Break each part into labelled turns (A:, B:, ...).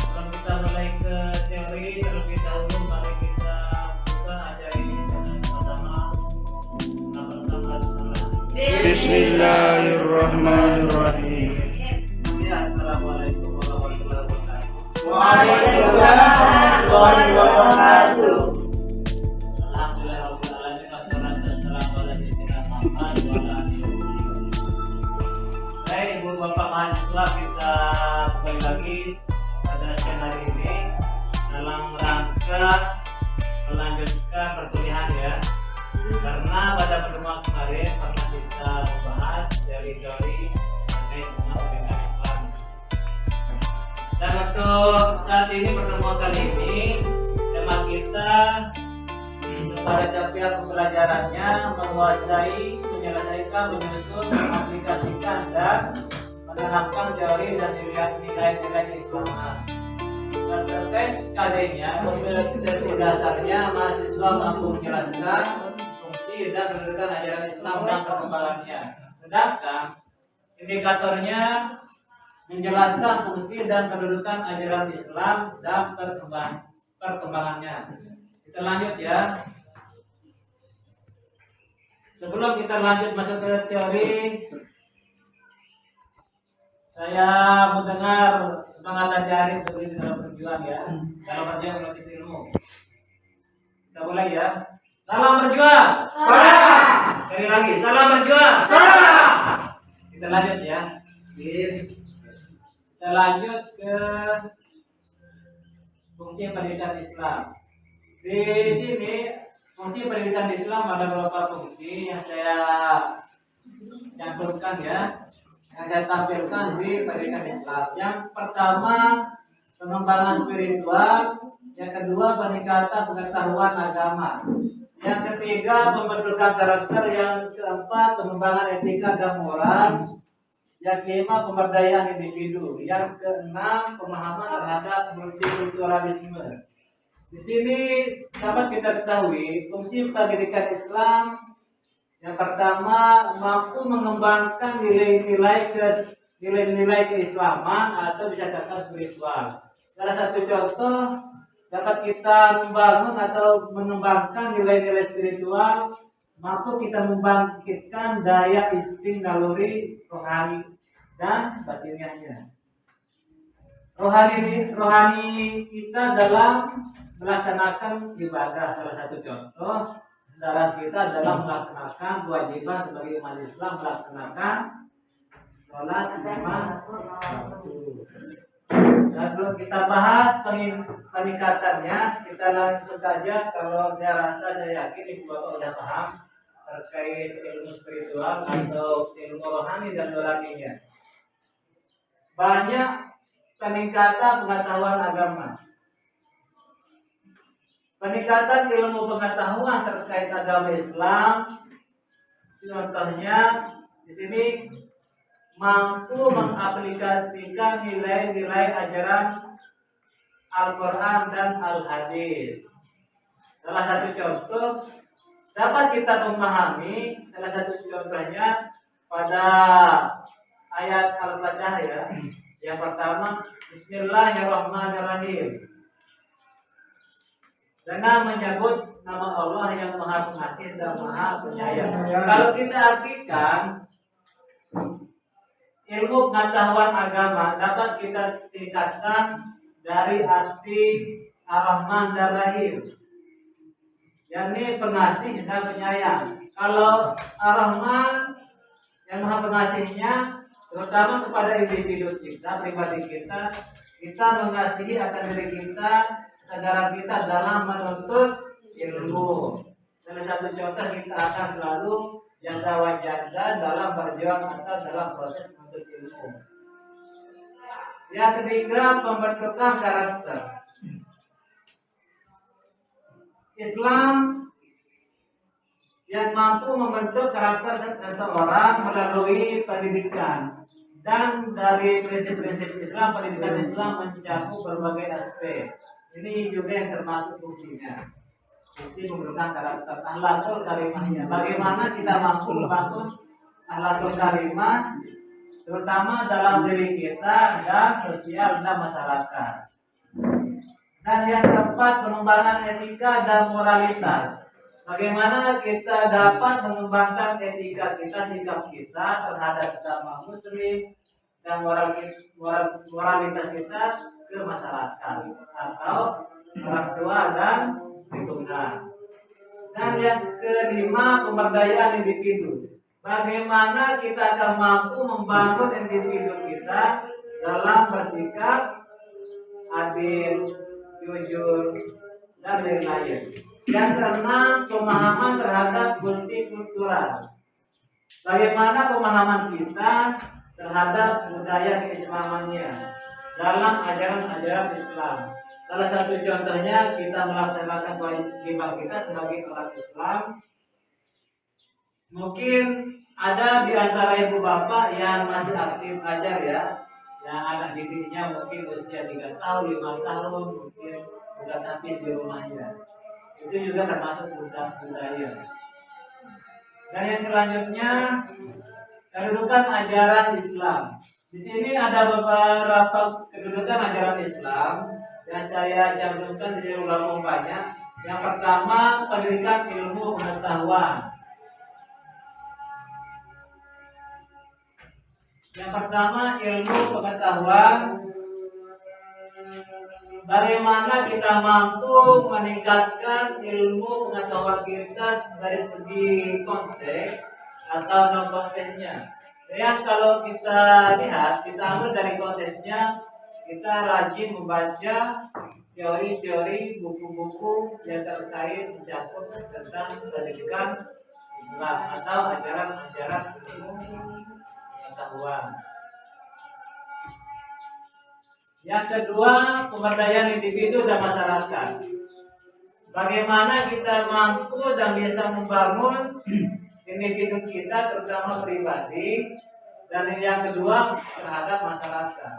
A: Sebelum kita mulai ke teori terlebih dahulu, mari kita buka aja ini dengan pertama.
B: Bismillahirrahmanirrahim.
A: Assalamualaikum warahmatullahi wabarakatuh.
B: Waalaikumsalam warahmatullahi wabarakatuh.
A: Alhamdulillahirabbil alamin wassalatu wassalamu ala sayyidina Muhammad wa ala alihi wasallam. Baik, Ibu Bapak mahasiswa, kita kembali lagi pada siang hari ini dalam rangka melanjutkan perkuliahan ya. Karena pada pertemuan kemarin pernah kita membahas dari teori terkait dengan pendidikan Islam. Dan untuk saat ini pertemuan kali ini tema kita pada capaian pembelajarannya menguasai, menyelesaikan, menyusun, mengaplikasikan dan menerapkan teori dan nilai-nilai keislaman. Dan terkait KD-nya, kompetensi dasarnya mahasiswa mampu menjelaskan fungsi dan kedudukan ajaran Islam dan perkembangannya. Sedangkan indikatornya menjelaskan fungsi dan kedudukan ajaran Islam dan perkembangannya. Kita lanjut ya. Sebelum kita lanjut masuk ke teori, saya mendengar semangat ajarin berdiri dalam perjuangan ya. Dalam berjuang menuntut ilmu. Kita mulai ya. Salam berjuang.
B: Salam.
A: Sekali lagi, salam berjuang.
B: Salam.
A: Kita lanjut ya. Kita lanjut ke fungsi pendidikan Islam. Di sini fungsi pendidikan Islam ada beberapa fungsi yang saya cantumkan ya, yang saya tampilkan di pendidikan Islam. Yang pertama pengembangan spiritual, yang kedua peningkatan pengetahuan agama, yang ketiga pembentukan karakter, yang keempat pengembangan etika dan moral, yang kelima pemberdayaan individu, yang keenam pemahaman terhadap multikulturalisme. Di sini dapat kita ketahui fungsi pendidikan Islam yang pertama mampu mengembangkan nilai-nilai keislaman atau bisa dikatakan spiritual. Salah satu contoh dapat kita membangun atau mengembangkan nilai-nilai spiritual, mampu kita membangkitkan daya insting naluri rohani dan batiniahnya. Rohani kita dalam melaksanakan ibadah, salah satu contoh saudara kita dalam melaksanakan kewajiban sebagai umat Islam, melaksanakan sholat lima waktu. Dan belum kita bahas peningkatannya, kita langsung saja. Kalau saya rasa, saya yakin Ibu Bapak sudah paham terkait ilmu spiritual atau ilmu rohani dan nuraninya. Banyak peningkatan pengetahuan agama. Peningkatan ilmu pengetahuan terkait agama Islam, contohnya di sini mampu mengaplikasikan nilai-nilai ajaran Al-Quran dan Al-Hadis. Salah satu contoh dapat kita memahami, salah satu contohnya pada ayat Al-Fatihah ya. Yang pertama, Bismillahirrahmanirrahim. Dengan menyebut nama Allah yang Maha Pengasih dan Maha Penyayang. Kalau kita artikan ilmu pengetahuan agama dapat kita tingkatkan dari arti Ar-Rahman dan Rahim, yakni pengasih dan penyayang. Kalau Ar-Rahman yang Maha Pengasihnya terutama kepada individu kita, pribadi kita mengasihi akan diri kita, kesadaran kita dalam menuntut ilmu. Salah satu contoh kita akan selalu janda wajanda dalam berjuang atau dalam proses menuntut ilmu. Yang ketiga, pembentukan karakter. Islam yang mampu membentuk karakter seseorang melalui pendidikan, dan dari prinsip-prinsip Islam, pendidikan Islam mencakup berbagai aspek. Ini juga yang termasuk fungsinya, fungsi membentuk karakter, akhlakul karimahnya. Bagaimana kita mampu membangun akhlakul karimah, terutama dalam diri kita dan sosial dan masyarakat. Dan yang keempat, pengembangan etika dan moralitas. Bagaimana kita dapat mengembangkan etika kita, sikap kita terhadap sesama muslim, dan moralitas kita ke masyarakat atau orang tua dan lingkungan. Dan yang kelima, pemberdayaan individu. Bagaimana kita akan mampu membangun individu kita dalam bersikap adil, jujur, dan lain-lain. Yang keenam, pemahaman terhadap multikultural. Bagaimana pemahaman kita terhadap budaya keislamannya dalam ajaran-ajaran Islam. Salah satu contohnya kita melaksanakan kewajiban kita sebagai orang Islam. Mungkin ada di antara ibu bapak yang masih aktif ajar ya, yang anak didiknya mungkin usia 3 tahun, 5 tahun, mungkin sudah tahfiz di rumahnya. Itu juga termasuk budaya. Dan yang selanjutnya, kedudukan ajaran Islam. Di sini ada beberapa kedudukan ajaran Islam yang saya cantumkan di sini ulama banyak. Yang pertama, pendidikan ilmu pengetahuan. Yang pertama, ilmu pengetahuan. Bagaimana kita mampu meningkatkan ilmu pengetahuan kita dari segi konteks atau non konteksnya. Yang kalau kita lihat, kita ambil dari konteksnya, kita rajin membaca teori-teori, buku-buku yang terkait mencakup tentang pendidikan Islam atau ajaran-ajaran ilmu pengetahuan. Yang kedua, pemberdayaan individu dan masyarakat. Bagaimana kita mampu dan bisa membangun individu kita, terutama pribadi, dan yang kedua terhadap masyarakat.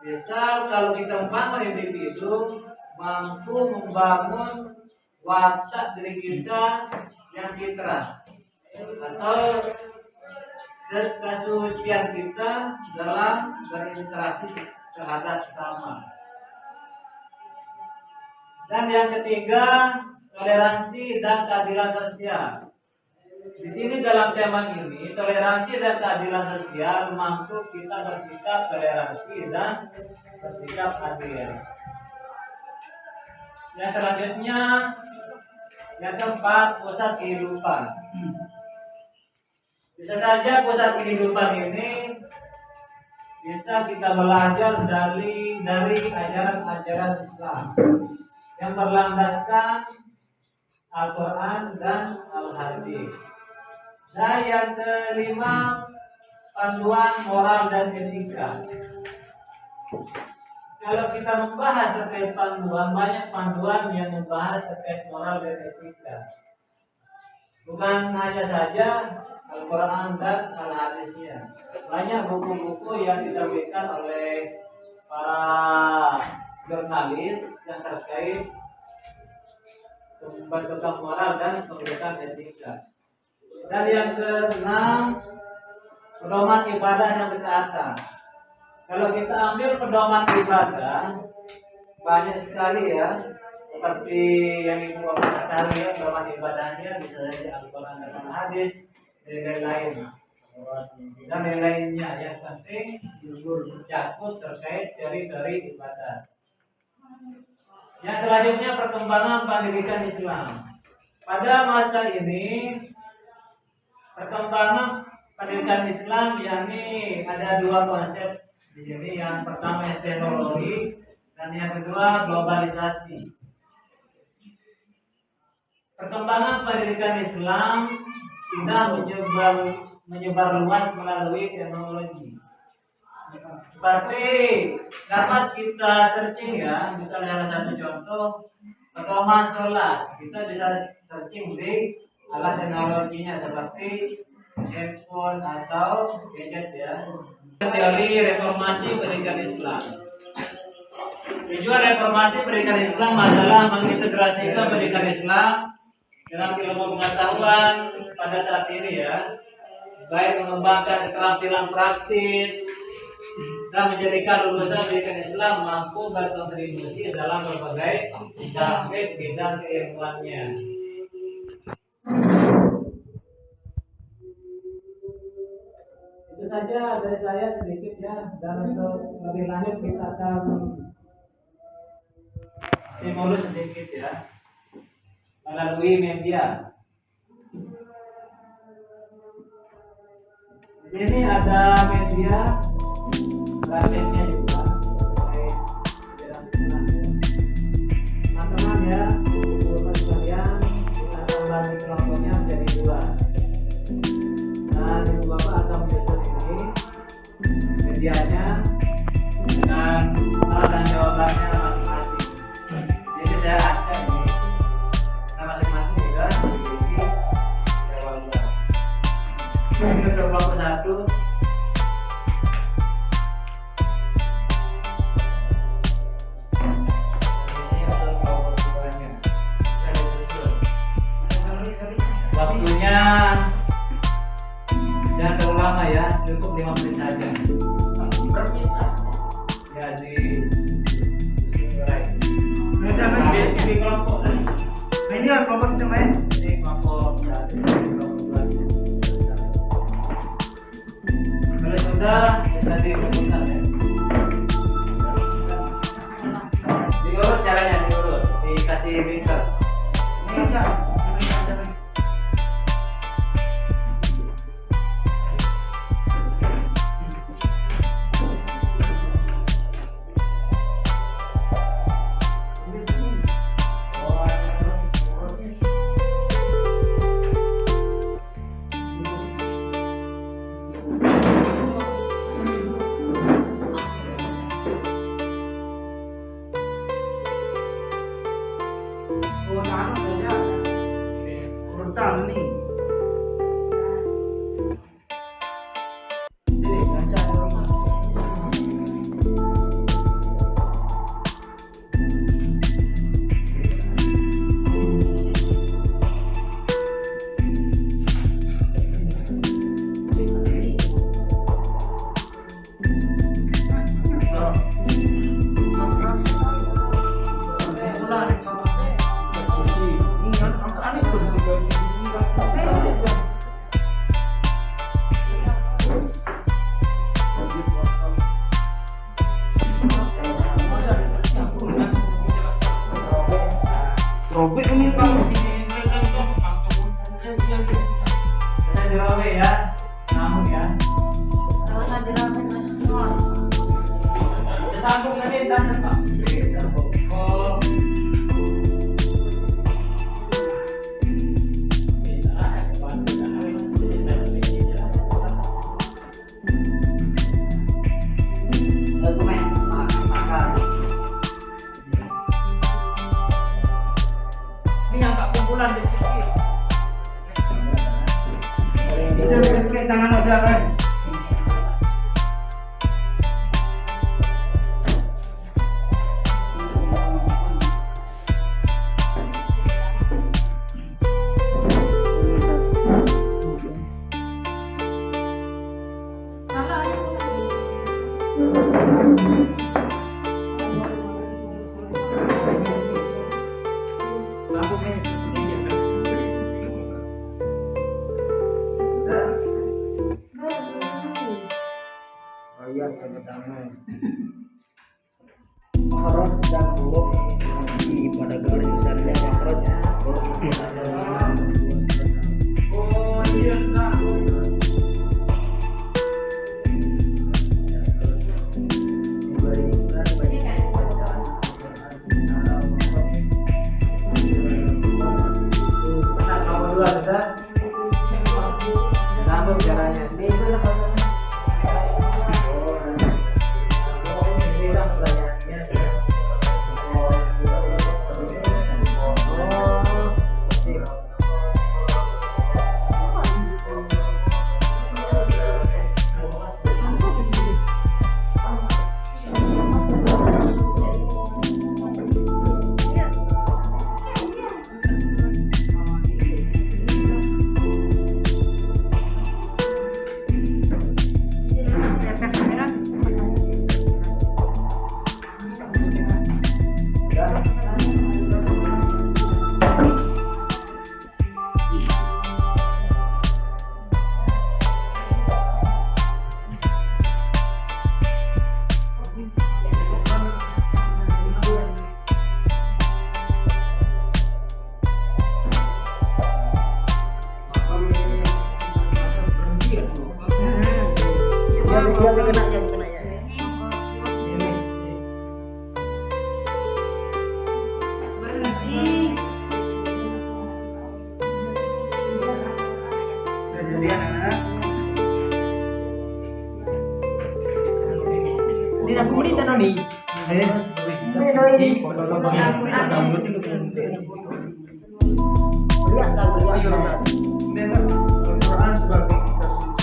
A: Misal kalau kita membangun individu, mampu membangun watak diri kita yang fitrah atau kesucian kita dalam berinteraksi terhadap sesama. Dan yang ketiga, toleransi dan keadilan sosial. Di sini dalam tema ini, toleransi dan keadilan sosial mampu kita bersikap toleransi dan bersikap adil. Yang selanjutnya, yang keempat, pusat kehidupan. Bisa saja pusat kehidupan ini bisa kita belajar dari ajaran-ajaran Islam yang berlandaskan Al-Quran dan Al-Hadis. Dan yang kelima, panduan moral dan etika. Kalau kita membahas terkait panduan, banyak panduan yang membahas terkait moral dan etika. Bukan hanya saja Al-Quran dan Al-Hadisnya. Banyak buku-buku yang diterbitkan oleh para jurnalis yang terkait pembentukan moral dan pendidikan etika. Dan yang keenam, pedoman ibadah yang ketaatan. Kalau kita ambil pedoman ibadah, banyak sekali ya, seperti yang ibu katakan ya, pedoman ibadahnya bisa dari Al-Quran dan Al-Hadis, dan lain-lain. Dan lain-lainnya yang penting mencakup terkait teori-teori ibadah. Yang selanjutnya, perkembangan pendidikan Islam. Pada masa ini, perkembangan pendidikan Islam yakni ada dua konsep di sini. Yang pertama teknologi dan yang kedua globalisasi. Perkembangan pendidikan Islam tidak menyebar luas melalui teknologi. Seperti dapat kita searching ya, misalnya salah satu contoh perkembangan sholat, kita bisa searching di alat teknologinya seperti handphone atau gadget ya. Teori reformasi pendidikan Islam. Tujuan reformasi pendidikan Islam adalah mengintegrasikan pendidikan Islam dengan ilmu pengetahuan pada saat ini ya, baik mengembangkan keterampilan praktis dan menjadikan lulusan pendidikan Islam mampu berkontribusi dalam berbagai bidang keilmuannya. Itu saja dari saya sedikit ya, dan untuk lebih lanjut kita akan stimulus sedikit ya melalui media. Di sini ada media, gadgetnya juga. Baik, teman-teman ya, teman-teman sekalian, kita akan membagi kelompoknya menjadi dua. Nah, ibu bapak akan menyusun ini medianya dengan soal dan jawabannya masing-masing. Jadi saya acak ini, nah masing-masing juga memiliki jawaban. Ini untuk kelompok satu. Ini untuk kelompok keduanya. Saya disusun. Waktunya jangan terlalu lama ya, cukup 5 menit saja. Ya di kelompok.
B: Ini kelompok kita main.
A: Ini kelompok satu, kelompok dua. Kalau sudah bisa dirumuskan ya. Diurut caranya, diurut, dikasih ringkas.
B: Ini aja. Urutan nih. Ini baca rumah. Robek ini kan.
A: Saya dirobe ya, namun ya. Sambung lagi tangan Pak. Sambung. Oh. Ini yang tak kumpulan di sini.
B: Kita sekali tangan udah kan. Ayat yang pertama. Makhraj dan huruf di pada garis besarnya makhraj.
A: Oh iya nah. Sambung caranya.
B: Dia kena ya.
A: Tidak boleh tanah ni.
B: Al-Quran sebagai kitab suci.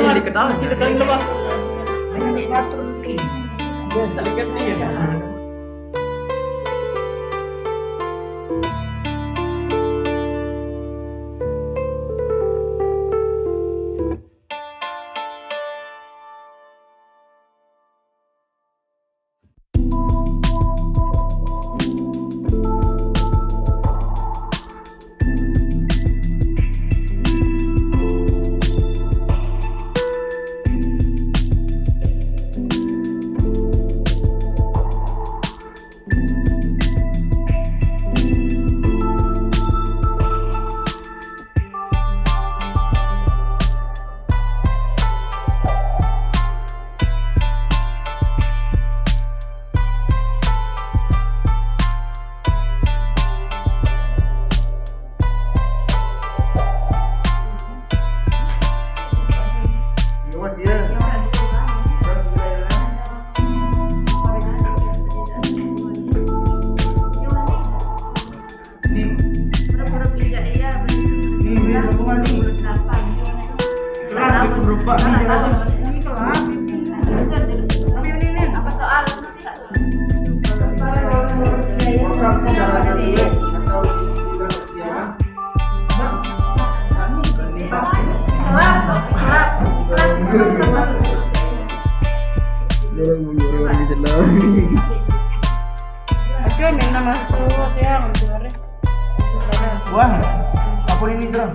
A: Diketahui sih dekat lebah. Biasa dekat dia.
B: Wah, apa ini terang?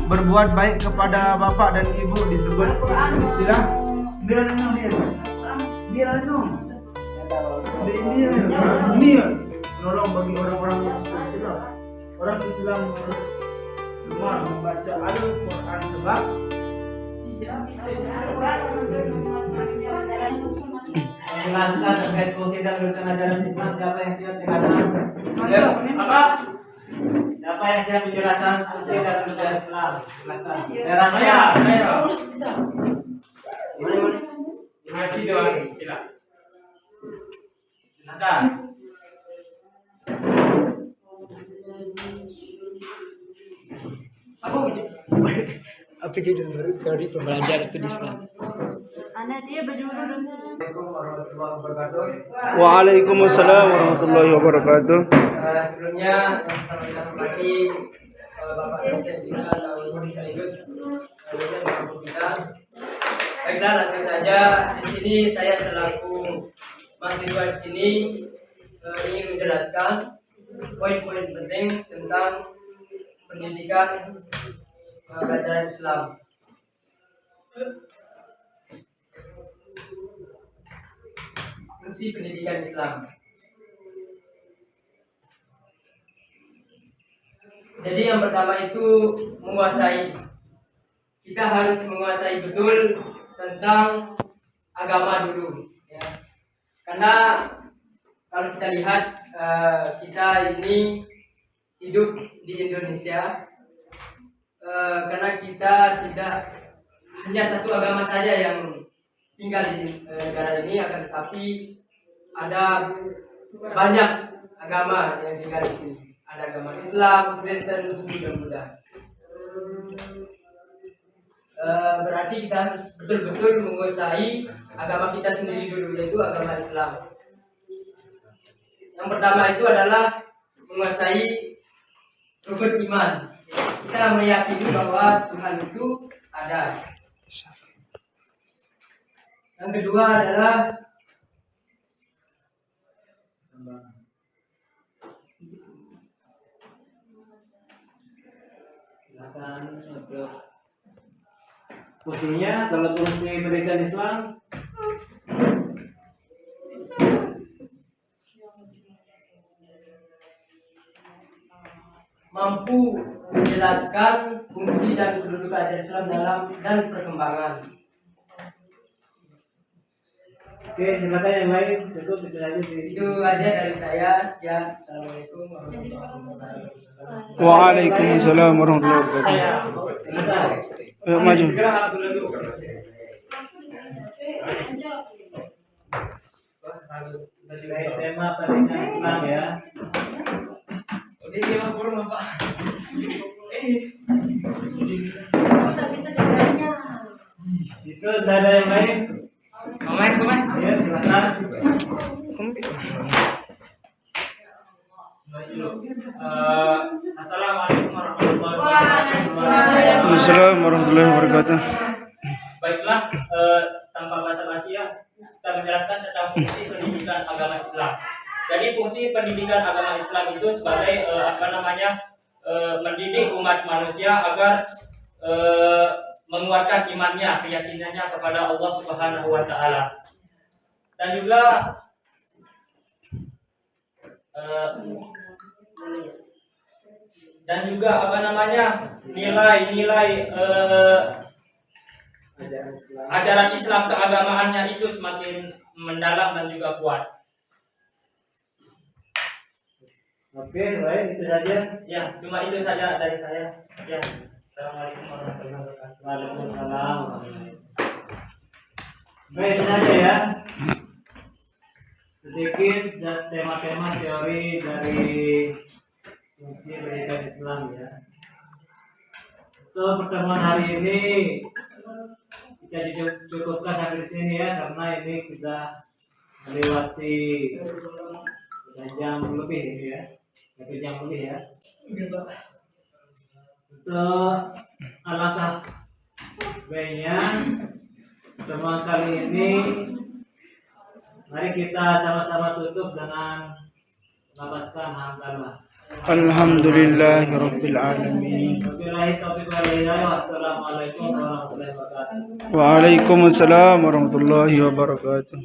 B: Berbuat baik kepada bapak dan ibu disebut istilah dia nolong bagi orang-orang Islam. Orang Islam harus membaca Al-Quran sebab
A: menjelaskan terkait fungsi dan kedudukan ajaran Islam. Siapa yang siap silakan. Apa? Siapa yang siap menjelaskan fungsi dan kedudukan Islam? Silakan. Saya. Masih doang. Silakan. Silakan.
C: Apa gitu dari pembelajar studi Islam.
D: Anak dia berjudul
B: Waalaikumsalam warahmatullahi wabarakatuh.
C: Sebelumnya yang pertama kita hormati Bapak Dosen kita tahun sekaligus dosen kampus kita. Baiklah, langsung saja di sini saya selaku mahasiswa di sini ingin menjelaskan poin-poin penting tentang pendidikan pelajaran Islam. Fungsi pendidikan Islam. Jadi yang pertama itu menguasai. Kita harus menguasai betul tentang agama dulu, ya. Karena kalau kita lihat kita ini hidup di Indonesia, karena kita tidak hanya satu agama saja yang tinggal di negara ini, akan tetapi ada banyak agama yang tinggal di sini. Ada agama Islam, Kristen, Hindu, dan Buddha. Berarti kita harus betul-betul menguasai agama kita sendiri dulu, yaitu agama Islam. Yang pertama itu adalah menguasai rukun iman. Kita meyakini bahwa Tuhan itu ada. Yang kedua adalah
A: Silakan untuk fungsinya. Kalau fungsi pendidikan Islam,
C: mampu menjelaskan fungsi dan kedudukan ajaran Islam dalam dan perkembangan.
A: oke, silakan yang lain. Cukup itu aja sih.
C: Itu aja dari saya. Sekian. Assalamualaikum warahmatullahi wabarakatuh.
B: Waalaikumsalam warahmatullahi wabarakatuh.
A: Silakan.
B: Ayo maju.
A: Terkait tema pendidikan Islam ya. Itu ada yang lain? Komen. Ya, silakan. Assalamualaikum warahmatullahi wabarakatuh.
B: Waalaikumsalam warahmatullahi wabarakatuh.
A: Baiklah, tanpa basa-basi ya, kita menjelaskan tentang fungsi pendidikan agama Islam. Jadi fungsi pendidikan agama Islam itu sebagai mendidik umat manusia agar menguatkan imannya, keyakinannya kepada Allah Subhanahu wa taala. Dan juga nilai-nilai ajaran Islam keagamaannya itu semakin mendalam dan juga kuat. Oke, baik, itu saja. Ya, cuma itu saja dari saya. Ya, assalamualaikum warahmatullahi wabarakatuh. Waalaikumsalam. Baik, itu saja ya. Sedikit tema-tema teori dari fungsi pendidikan Islam ya. Untuk pertemuan hari ini kita cukupkan sampai sini ya, karena ini kita melewati jam lebih ini ya, 1 jam lebih ya. Untuk alangkah baiknya pertemuan kali ini, mari kita sama-sama tutup dengan melafazkan hamdalah.
B: Alhamdulillahirabbil alamin.
A: Wabillahi taufiq wal hidayah. Wassalamualaikum warahmatullahi wabarakatuh.
B: Waalaikumsalam warahmatullahi wabarakatuh.